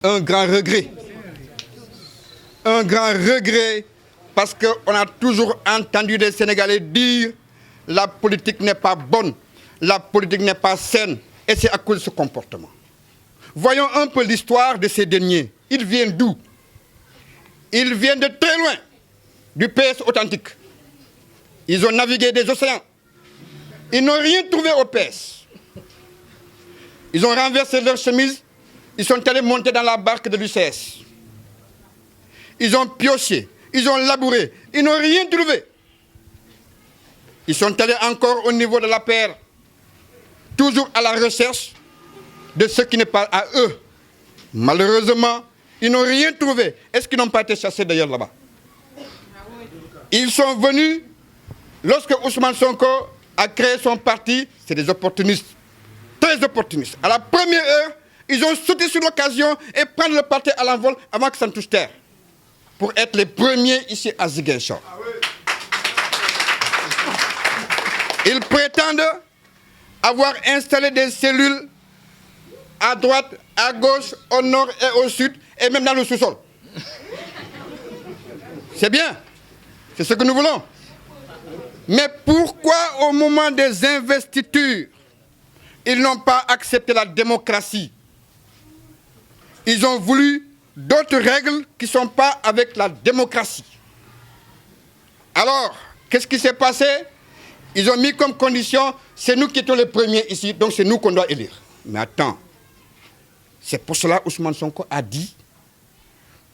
Un grand regret. Un grand regret parce qu'on a toujours entendu des Sénégalais dire la politique n'est pas bonne, la politique n'est pas saine, et c'est à cause de ce comportement. Voyons un peu l'histoire de ces derniers. Ils viennent d'où? Ils viennent de très loin, du PS authentique. Ils ont navigué des océans. Ils n'ont rien trouvé au PS. Ils ont renversé leur chemise. Ils sont allés monter dans la barque de l'UCS. Ils ont pioché, ils ont labouré, ils n'ont rien trouvé. Ils sont allés encore au niveau de la paire, toujours à la recherche de ce qui n'est pas à eux. Malheureusement, ils n'ont rien trouvé. Est-ce qu'ils n'ont pas été chassés d'ailleurs là-bas? Ils sont venus, lorsque Ousmane Sonko a créé son parti, c'est des opportunistes, très opportunistes. À la première heure, ils ont sauté sur l'occasion et prendre le parti à l'envol avant que ça ne touche terre, pour être les premiers ici à Ziguinchor. Ils prétendent avoir installé des cellules à droite, à gauche, au nord et au sud, et même dans le sous-sol. C'est bien, c'est ce que nous voulons. Mais pourquoi au moment des investitures, ils n'ont pas accepté la démocratie? Ils ont voulu d'autres règles qui ne sont pas avec la démocratie. Alors, qu'est-ce qui s'est passé? Ils ont mis comme condition, c'est nous qui étions les premiers ici, donc c'est nous qu'on doit élire. Mais attends, c'est pour cela Ousmane Sonko a dit,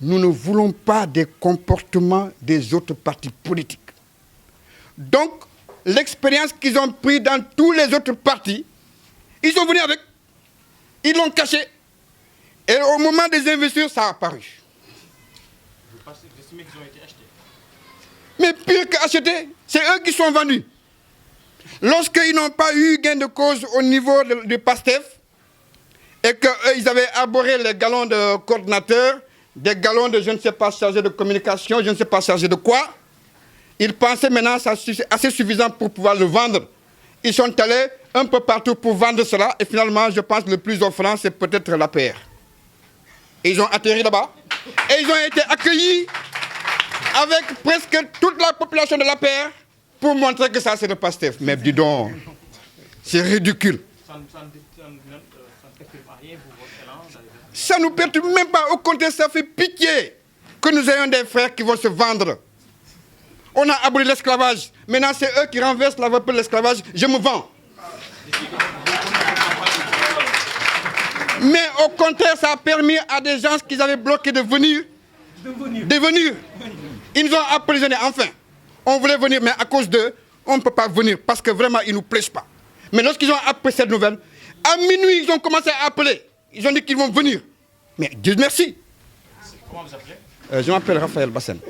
nous ne voulons pas des comportements des autres partis politiques. Donc, l'expérience qu'ils ont prise dans tous les autres partis, ils sont venus avec, ils l'ont caché. Et au moment des investitures, ça a apparu. Vous estimez qu'ils ont été achetés? Mais pire qu'achetés, c'est eux qui sont vendus. Lorsqu'ils n'ont pas eu gain de cause au niveau du PASTEF, et qu'ils avaient arboré les galons de coordinateur, des galons de je ne sais pas chargés de communication, je ne sais pas chargés de quoi, ils pensaient maintenant que c'est assez suffisant pour pouvoir le vendre. Ils sont allés un peu partout pour vendre cela, et finalement, je pense que le plus offrant, c'est peut-être l'APR. Ils ont atterri là-bas et ils ont été accueillis avec presque toute la population de la paire pour montrer que ça c'est le PASTEF. Mais dis donc, c'est ridicule. Ça ne nous perturbe rien, vous, votre élan? Ça ne nous perturbe même pas. Au contraire, ça fait pitié que nous ayons des frères qui vont se vendre. On a aboli l'esclavage. Maintenant, c'est eux qui renversent la vapeur de l'esclavage. Je me vends. Mais au contraire, ça a permis à des gens qui avaient bloqué de venir. Ils nous ont emprisonnés, enfin. On voulait venir, mais à cause d'eux, on ne peut pas venir parce que vraiment, ils ne nous plaisent pas. Mais lorsqu'ils ont appris cette nouvelle, à minuit, ils ont commencé à appeler. Ils ont dit qu'ils vont venir. Mais Dieu merci. Comment vous appelez? Je m'appelle Raphaël Bassène.